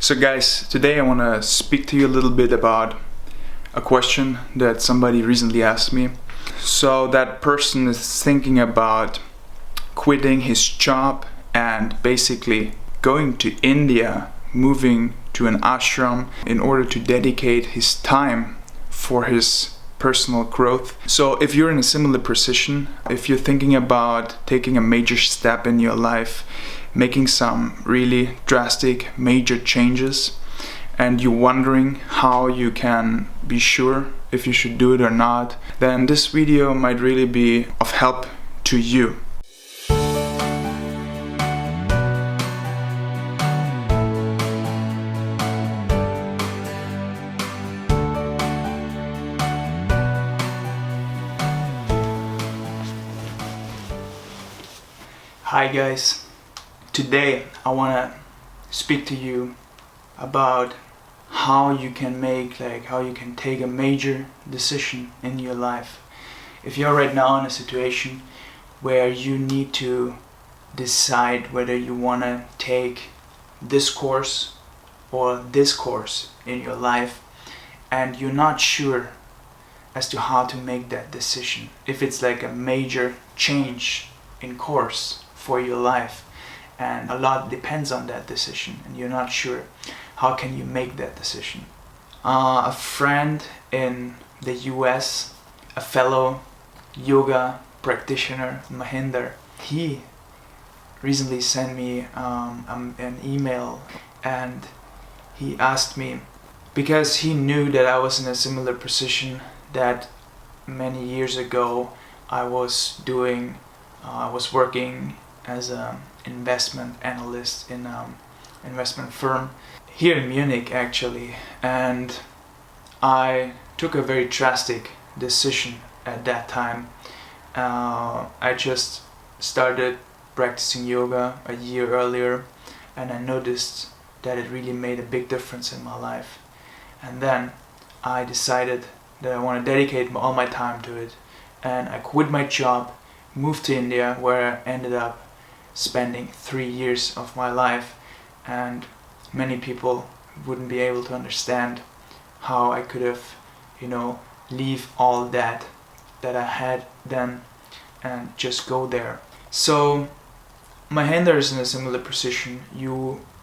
So guys, today I want to speak to you a little bit about a question that somebody recently asked me. So that person is thinking about quitting his job and basically going to India, moving to an ashram in order to dedicate his time for his personal growth. So if you're in a similar position, if you're thinking about taking a major step in your life, making some really drastic major changes, and you're wondering how you can be sure if you should do it or not, then this video might really be of help to you. Hi guys, today I want to speak to you about how you can take a major decision in your life. If you're right now in a situation where you need to decide whether you want to take this course or this course in your life, and you're not sure as to how to make that decision, if it's like a major change in course for your life and a lot depends on that decision and you're not sure, how can you make that decision? A friend in the US, a fellow yoga practitioner, Mahinder, he recently sent me an email, and he asked me, because he knew that I was in a similar position that many years ago I was working as an investment analyst in an investment firm here in Munich actually, and I took a very drastic decision at that time. I just started practicing yoga a year earlier, and I noticed that it really made a big difference in my life, and then I decided that I want to dedicate all my time to it, and I quit my job, moved to India, where I ended up spending 3 years of my life, and many people wouldn't be able to understand how I could have, leave all that I had then and just go there. So Mahinder is in a similar position.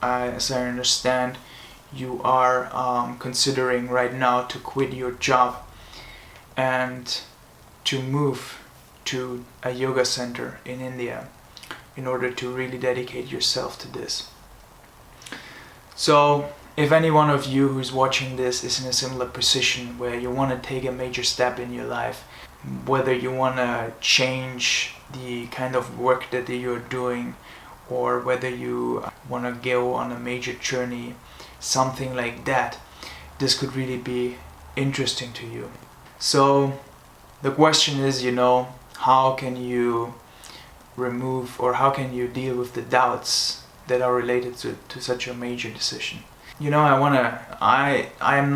As I understand, you are considering right now to quit your job and to move to a yoga center in India in order to really dedicate yourself to this. So if any one of you who's watching this is in a similar position where you want to take a major step in your life, whether you want to change the kind of work that you're doing, or whether you want to go on a major journey, something like that, this could really be interesting to you. So the question is, how can you remove, or how can you deal with the doubts that are related to such a major decision? I'm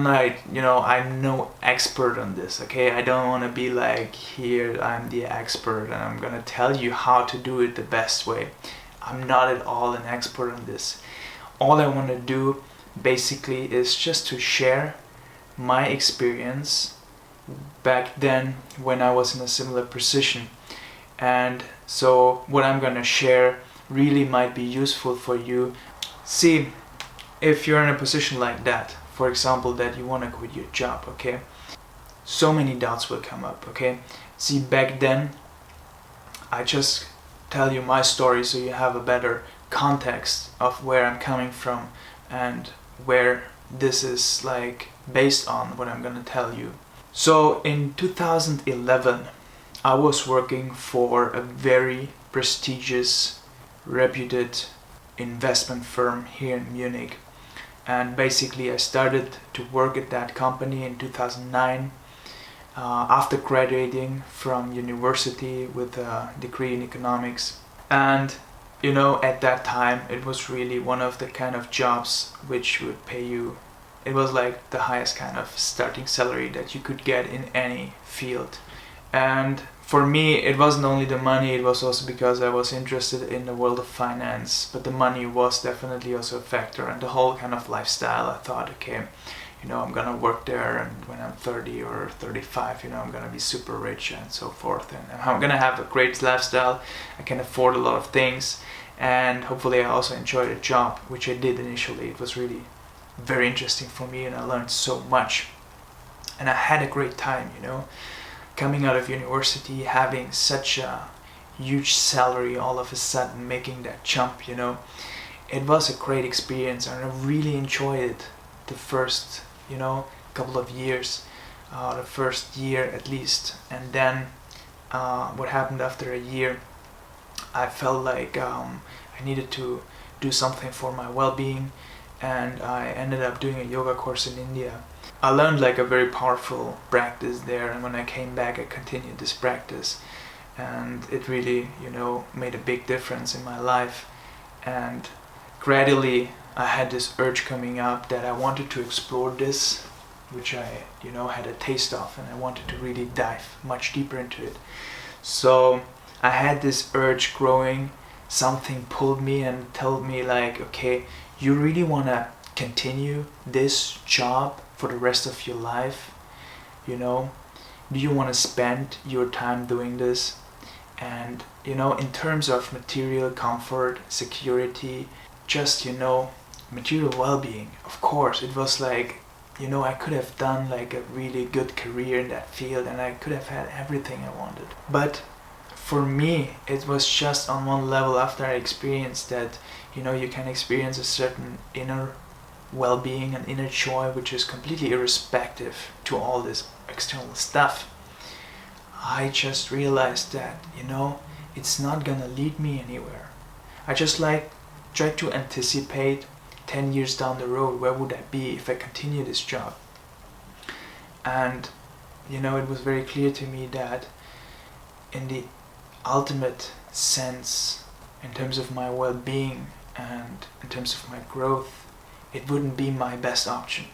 no expert on this, okay? I don't want to be like, here, I'm the expert and I'm gonna tell you how to do it the best way. I'm not at all an expert on this. All I want to do basically is just to share my experience back then when I was in a similar position. And so what I'm gonna share really might be useful for you. See, if you're in a position like that, for example, that you want to quit your job, okay, so many doubts will come up, okay? See, back then, I just tell you my story so you have a better context of where I'm coming from and where this is based on what I'm gonna tell you. So in 2011, I was working for a very prestigious, reputed investment firm here in Munich. And basically I started to work at that company in 2009 after graduating from university with a degree in economics. And at that time it was really one of the kind of jobs which would pay you, it was like the highest kind of starting salary that you could get in any field. And for me, it wasn't only the money, it was also because I was interested in the world of finance, but the money was definitely also a factor, and the whole kind of lifestyle. I thought, okay, I'm gonna work there, and when I'm 30 or 35, I'm gonna be super rich and so forth, and I'm gonna have a great lifestyle. I can afford a lot of things, and hopefully I also enjoy the job, which I did initially. It was really very interesting for me, and I learned so much, and I had a great time, coming out of university, having such a huge salary all of a sudden, making that jump, it was a great experience, and I really enjoyed it the first, couple of years, the first year at least. And then what happened after a year, I felt like I needed to do something for my well-being, and I ended up doing a yoga course in India. I learned like a very powerful practice there, and when I came back I continued this practice, and it really made a big difference in my life. And gradually I had this urge coming up that I wanted to explore this, which I had a taste of, and I wanted to really dive much deeper into it. So I had this urge growing. Something pulled me and told me like, okay, you really want to continue this job for the rest of your life? Do you want to spend your time doing this? And in terms of material comfort, security, just material well-being, of course it was like, I could have done like a really good career in that field, and I could have had everything I wanted. But for me, it was just on one level. After I experienced that, you can experience a certain inner well-being and inner joy, which is completely irrespective to all this external stuff. I just realized that, it's not gonna lead me anywhere. I just try to anticipate 10 years down the road, where would I be if I continue this job? And, it was very clear to me that in the ultimate sense, in terms of my well-being and in terms of my growth, it wouldn't be my best option.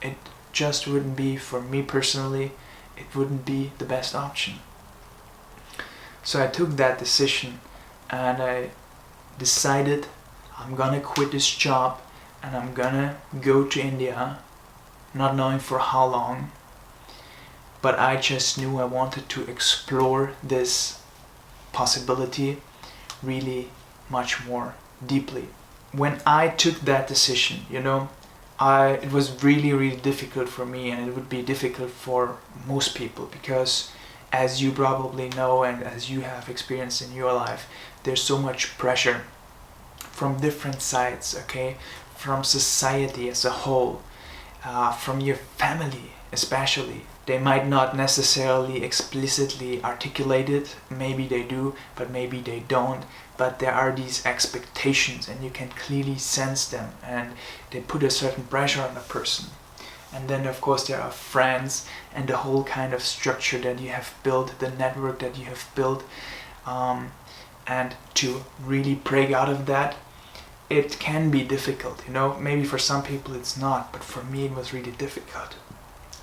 It just wouldn't be, for me personally, it wouldn't be the best option. So I took that decision, and I decided I'm gonna quit this job and I'm gonna go to India, not knowing for how long, but I just knew I wanted to explore this possibility really much more deeply. When I took that decision, it was really, really difficult for me, and it would be difficult for most people, because as you probably know and as you have experienced in your life, there's so much pressure from different sides, okay? From society as a whole, from your family especially. They might not necessarily explicitly articulate it, maybe they do, but maybe they don't. But there are these expectations, and you can clearly sense them, and they put a certain pressure on a person. And then of course there are friends and the whole kind of structure that you have built, the network that you have built, and to really break out of that, it can be difficult, maybe for some people it's not, but for me it was really difficult.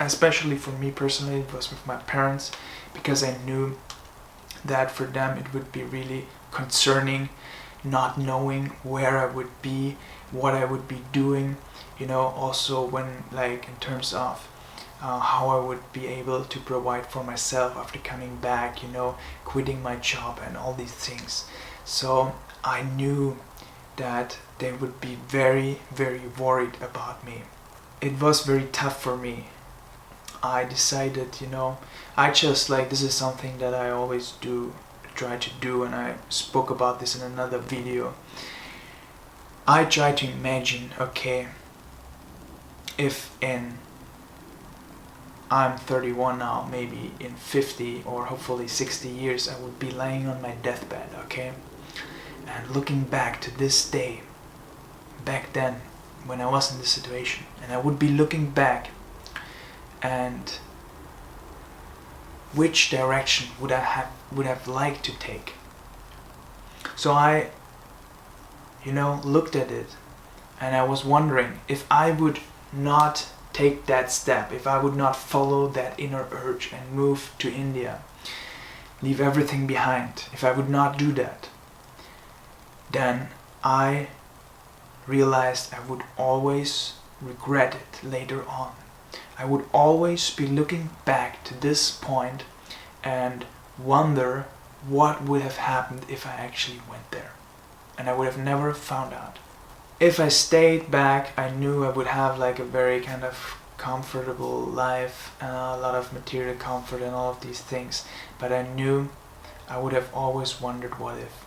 Especially for me personally, it was with my parents, because I knew that for them it would be really concerning, not knowing where I would be, what I would be doing, also when in terms of how I would be able to provide for myself after coming back, quitting my job and all these things. So I knew that they would be very, very worried about me. It was very tough for me. I decided, I just this is something that I always try to do, and I spoke about this in another video. I try to imagine, okay, if I'm 31 now, maybe in 50 or hopefully 60 years, I would be laying on my deathbed, okay? And looking back to this day, back then, when I was in this situation, and I would be looking back, and which direction would I have liked to take. So I, looked at it, and I was wondering if I would not take that step, if I would not follow that inner urge and move to India, leave everything behind, if I would not do that, then I realized I would always regret it later on. I would always be looking back to this point and wonder what would have happened if I actually went there. And I would have never found out. If I stayed back, I knew I would have like a very kind of comfortable life, a lot of material comfort and all of these things. But I knew I would have always wondered what if.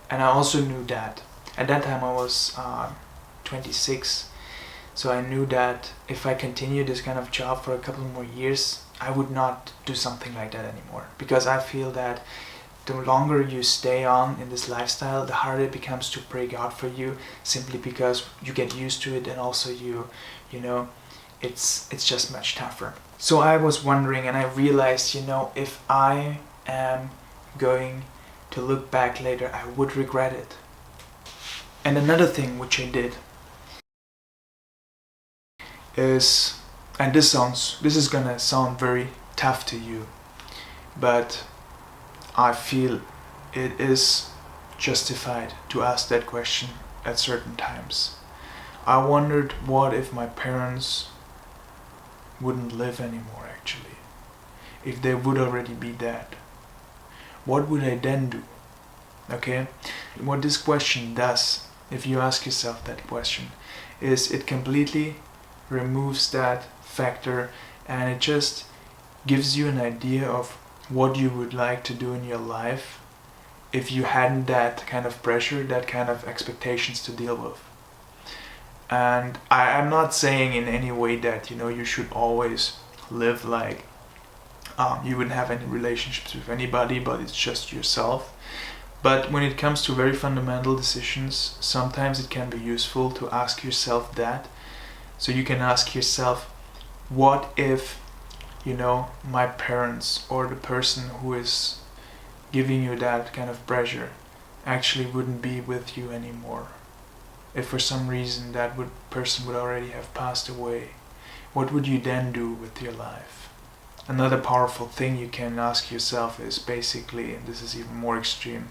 And I also knew that. At that time I was 26. So I knew that if I continued this kind of job for a couple more years, I would not do something like that anymore. Because I feel that the longer you stay on in this lifestyle, the harder it becomes to break out for you, simply because you get used to it, and also you know, it's just much tougher. So I was wondering, and I realized, if I am going to look back later, I would regret it. And another thing which I did is, and this is gonna sound very tough to you, but I feel it is justified to ask that question at certain times. I wondered, what if my parents wouldn't live anymore actually? If they would already be dead? What would I then do? Okay? What this question does, if you ask yourself that question, is it completely removes that factor, and it just gives you an idea of what you would like to do in your life if you hadn't that kind of pressure, that kind of expectations to deal with. And I'm not saying in any way that you should always live like you wouldn't have any relationships with anybody, but it's just yourself. But when it comes to very fundamental decisions, sometimes it can be useful to ask yourself that. So you can ask yourself, what if my parents or the person who is giving you that kind of pressure actually wouldn't be with you anymore? If for some reason that person would already have passed away, what would you then do with your life? Another powerful thing you can ask yourself is basically, and this is even more extreme,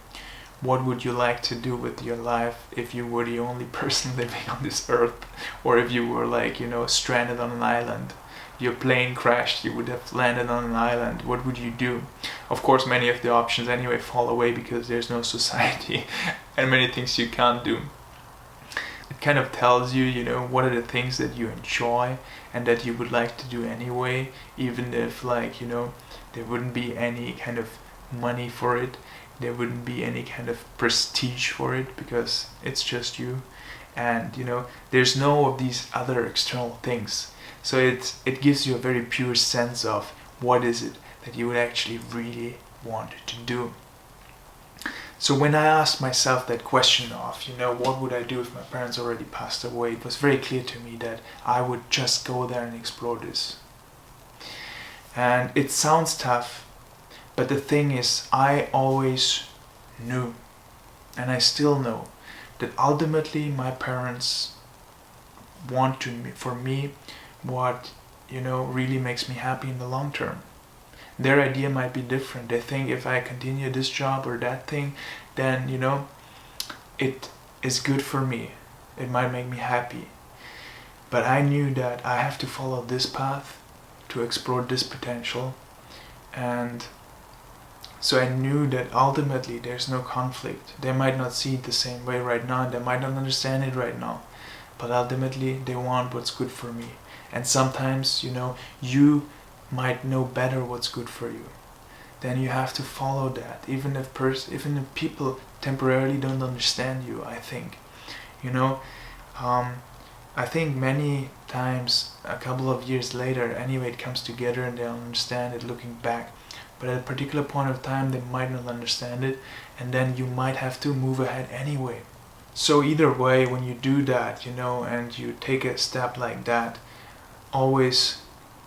what would you like to do with your life if you were the only person living on this earth? Or if you were stranded on an island? Your plane crashed, you would have landed on an island. What would you do? Of course, many of the options anyway fall away because there's no society and many things you can't do. It kind of tells you, what are the things that you enjoy and that you would like to do anyway, even if there wouldn't be any kind of money for it, there wouldn't be any kind of prestige for it, because it's just you, and there's no of these other external things. So it gives you a very pure sense of what is it that you would actually really want to do. So when I asked myself that question of, what would I do if my parents already passed away, it was very clear to me that I would just go there and explore this. And it sounds tough, but the thing is, I always knew, and I still know, that ultimately my parents want for me what really makes me happy in the long term. Their idea might be different. They think if I continue this job or that thing, then it is good for me, it might make me happy. But I knew that I have to follow this path to explore this potential, and so I knew that ultimately there's no conflict. They might not see it the same way right now, they might not understand it right now, but ultimately they want what's good for me. And sometimes, you might know better what's good for you. Then you have to follow that, even if people temporarily don't understand you. I think, I think many times, a couple of years later, anyway, it comes together and they understand it looking back. But at a particular point of time, they might not understand it, and then you might have to move ahead anyway. So either way, when you do that, and you take a step like that, always,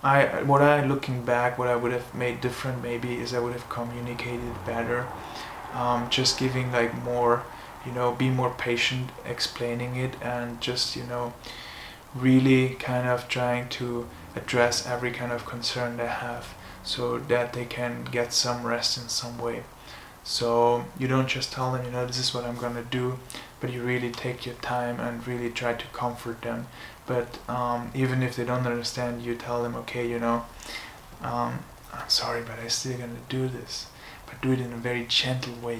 looking back, what I would have made different maybe is I would have communicated better, just giving more, be more patient explaining it, and just, really kind of trying to address every kind of concern they have so that they can get some rest in some way. So you don't just tell them, this is what I'm gonna do, but you really take your time and really try to comfort them. But even if they don't understand, you tell them, okay, I'm sorry, but I'm still gonna do this. But do it in a very gentle way,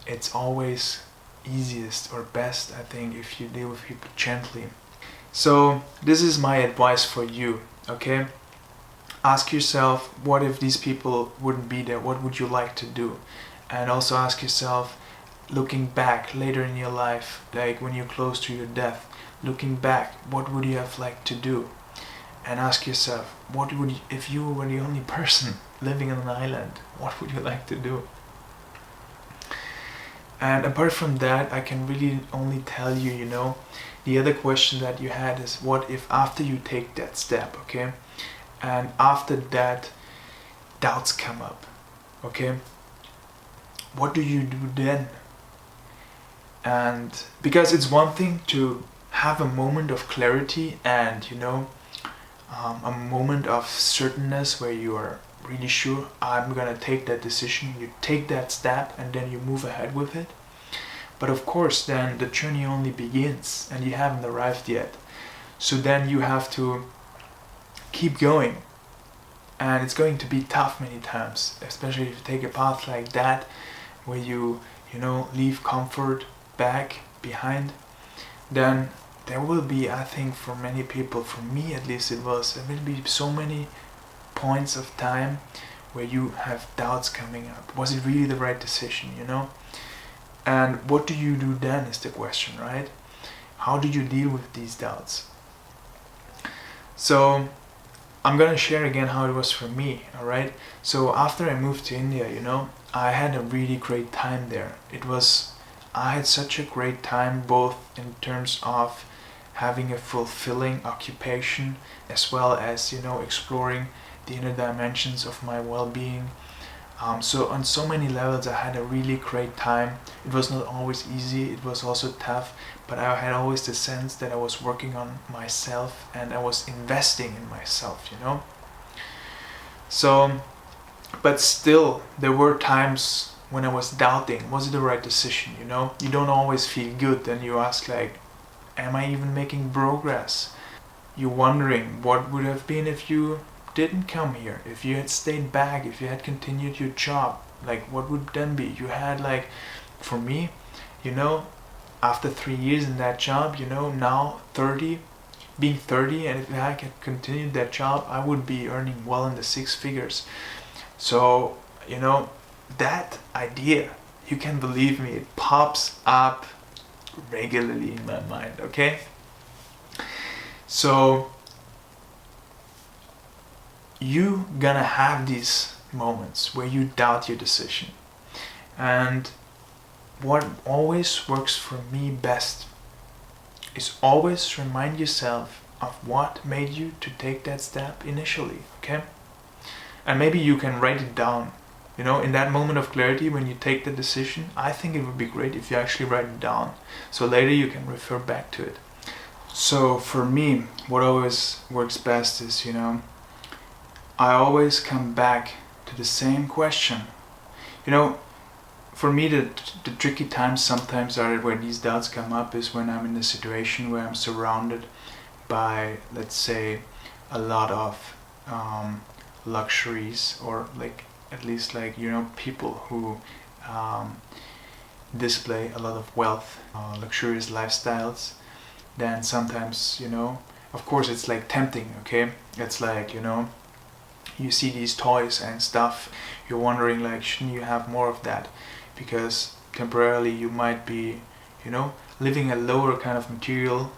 It's always easiest or best, I think, if you deal with people gently. So this is my advice for you, okay? Ask yourself, what if these people wouldn't be there? What would you like to do? And also ask yourself, looking back later in your life, like when you're close to your death, looking back, what would you have liked to do? And ask yourself, what would you, if you were the only person living on an island, what would you like to do? And apart from that, I can really only tell you, the other question that you had is, what if after you take that step, okay? And after that, doubts come up, okay? What do you do then? And because it's one thing to have a moment of clarity and, a moment of certainness where you are really sure, I'm gonna take that decision. You take that step and then you move ahead with it. But of course, then the journey only begins and you haven't arrived yet. So then you have to keep going. And it's going to be tough many times, especially if you take a path like that, where you leave comfort back behind. Then there will be, I think, for many people, for me at least there will be so many points of time where you have doubts coming up. Was it really the right decision, And what do you do then is the question, right? How do you deal with these doubts? So I'm gonna share again how it was for me, alright? So after I moved to India, I had a really great time there. I had such a great time, both in terms of having a fulfilling occupation as well as, exploring the inner dimensions of my well-being. So on so many levels I had a really great time. It was not always easy, it was also tough, but I had always the sense that I was working on myself and I was investing in myself, So, but still, there were times when I was doubting, was it the right decision, You don't always feel good, and you ask like, am I even making progress? You're wondering what would have been if you didn't come here, if you had stayed back, if you had continued your job, like what would then be? You had like, for me, after 3 years in that job, now being 30, and if I had continued that job, I would be earning well in the 6 figures. So, that idea, you can believe me, it pops up regularly in my mind, okay? So you gonna have these moments where you doubt your decision. And what always works for me best is always remind yourself of what made you to take that step initially, okay? And maybe you can write it down. In that moment of clarity when you take the decision, I think it would be great if you actually write it down. So later you can refer back to it. So for me, what always works best is, I always come back to the same question. For me, the tricky times sometimes are where these doubts come up is when I'm in a situation where I'm surrounded by, let's say, a lot of luxuries, or like at least like people who display a lot of wealth, luxurious lifestyles. Then sometimes of course it's like tempting, okay? It's like you see these toys and stuff, you're wondering like, shouldn't you have more of that? Because temporarily you might be living a lower kind of material,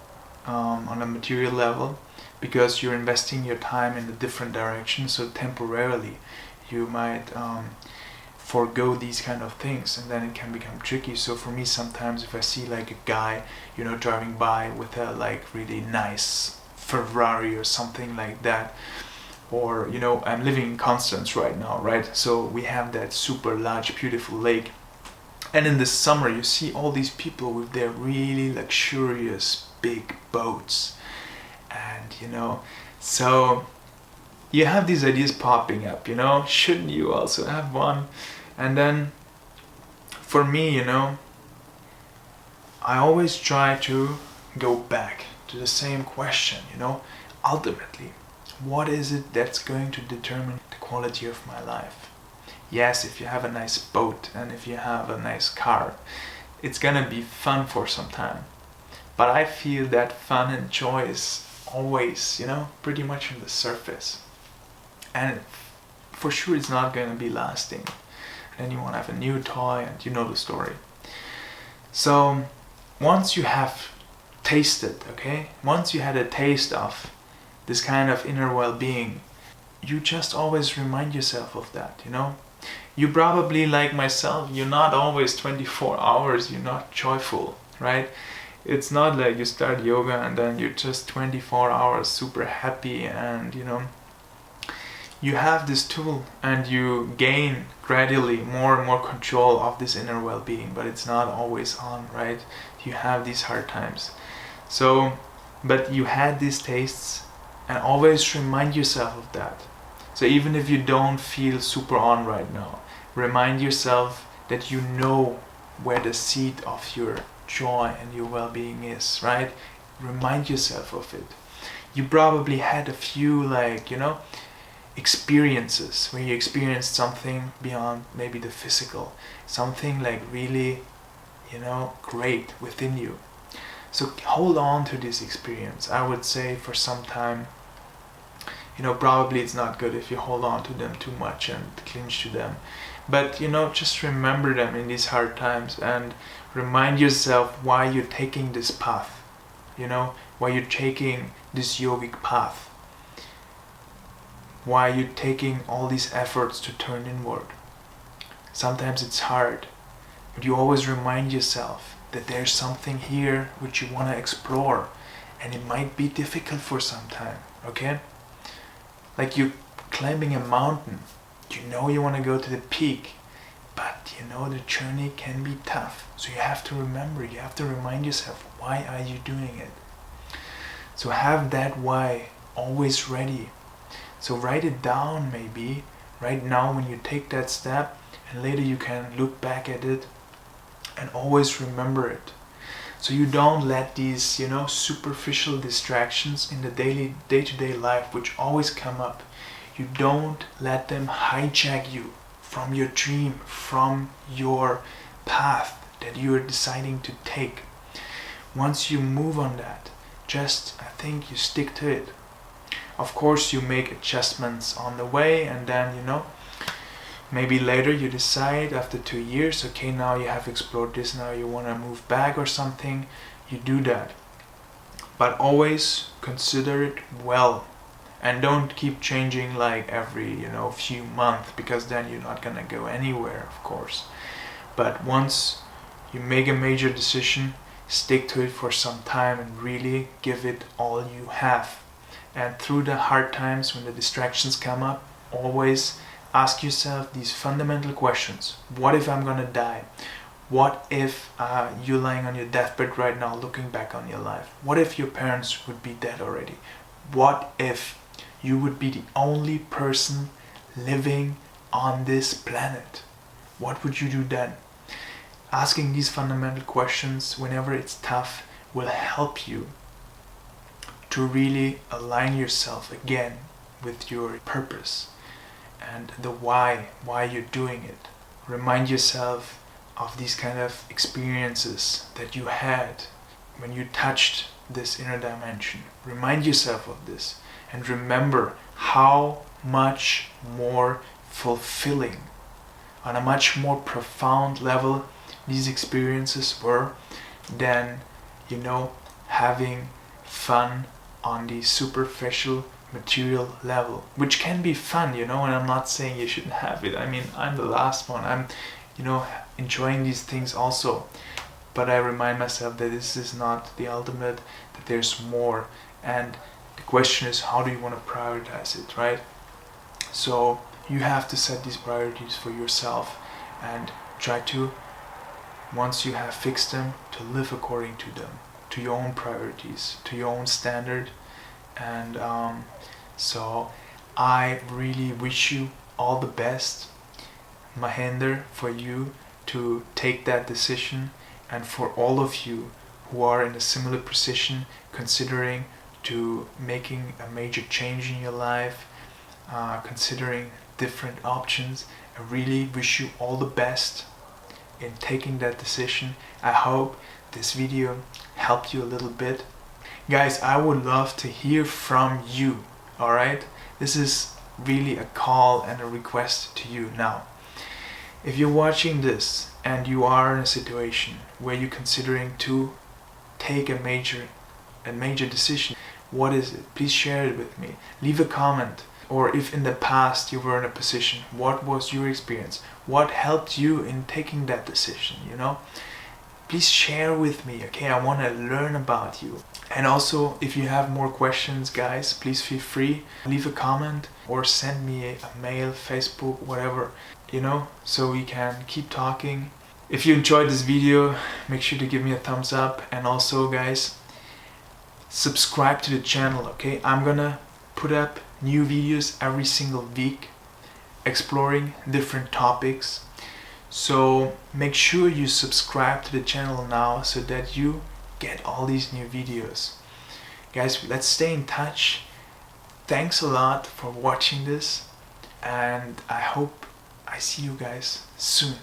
on a material level, because you're investing your time in a different direction. So temporarily you might forego these kind of things, and then it can become tricky. So for me, sometimes if I see like a guy driving by with a like really nice Ferrari or something like that, or I'm living in Konstanz right now, right? So we have that super large beautiful lake, and in the summer you see all these people with their really luxurious big boats, so you have these ideas popping up, shouldn't you also have one? And then for me, I always try to go back to the same question, ultimately, what is it that's going to determine the quality of my life? Yes, if you have a nice boat and if you have a nice car, it's gonna be fun for some time. But I feel that fun and joy is always, pretty much on the surface. And for sure it's not gonna be lasting. And then you wanna have a new toy and you know the story. So once you have tasted, once you had a taste of this kind of inner well-being, you just always remind yourself of that, You probably, like myself, you're not always 24 hours, you're not joyful, right? It's not like you start yoga and then you're just 24 hours super happy and, you have this tool and you gain gradually more and more control of this inner well-being, but it's not always on, right? You have these hard times. So, but you had these tastes and always remind yourself of that. So even if you don't feel super on right now, remind yourself that you know where the seat of your joy and your well-being is, right? Remind yourself of it. You probably had a few experiences when you experienced something beyond maybe the physical, something like really, great within you. So hold on to this experience. I would say for some time, probably it's not good if you hold on to them too much and cling to them. But, just remember them in these hard times and remind yourself why you're taking this path, why you're taking this yogic path, why you're taking all these efforts to turn inward. Sometimes it's hard, but you always remind yourself that there's something here which you want to explore, and it might be difficult for some time, Like you climbing a mountain, you want to go to the peak, but the journey can be tough. So you have to remind yourself, why are you doing it? So have that why always ready. So write it down maybe right now when you take that step, and later you can look back at it and always remember it. So you don't let these, superficial distractions in the day-to-day life which always come up, you don't let them hijack you from your dream, from your path that you are deciding to take. Once you move on that, I think you stick to it. Of course, you make adjustments on the way, and then, maybe later you decide after 2 years, now you have explored this, now you want to move back or something, you do that. But always consider it well, and don't keep changing like every, few months, because then you're not going to go anywhere, of course. But once you make a major decision, stick to it for some time and really give it all you have. And through the hard times when the distractions come up, always ask yourself these fundamental questions. What if I'm gonna die? What if you're lying on your deathbed right now looking back on your life? What if your parents would be dead already? What if you would be the only person living on this planet? What would you do then? Asking these fundamental questions whenever it's tough will help you to really align yourself again with your purpose and the why you're doing it. Remind yourself of these kind of experiences that you had when you touched this inner dimension. Remind yourself of this and remember how much more fulfilling, on a much more profound level, these experiences were than, having fun on the superficial material level, which can be fun, and I'm not saying you shouldn't have it. I mean, I'm the last one. I'm, enjoying these things also. But I remind myself that this is not the ultimate, that there's more. And the question is, how do you want to prioritize it, right? So you have to set these priorities for yourself and try to, once you have fixed them, to live according to them, to your own priorities, to your own standard, And so I really wish you all the best, Mahinder, for you to take that decision, and for all of you who are in a similar position, considering to making a major change in your life, considering different options. I really wish you all the best in taking that decision. I hope this video helped you a little bit. Guys, I would love to hear from you, alright? This is really a call and a request to you now. If you're watching this and you are in a situation where you're considering to take a major decision, what is it? Please share it with me. Leave a comment. Or if in the past you were in a position, what was your experience? What helped you in taking that decision, you know? Please share with me, okay? I want to learn about you. And also, if you have more questions, guys, please feel free. Leave a comment or send me a mail, Facebook, whatever, you know, so we can keep talking. If you enjoyed this video, make sure to give me a thumbs up. And also, guys, subscribe to the channel, okay? I'm gonna put up new videos every single week exploring different topics. So make sure you subscribe to the channel now so that you get all these new videos. Guys, let's stay in touch. Thanks a lot for watching this, and I hope I see you guys soon.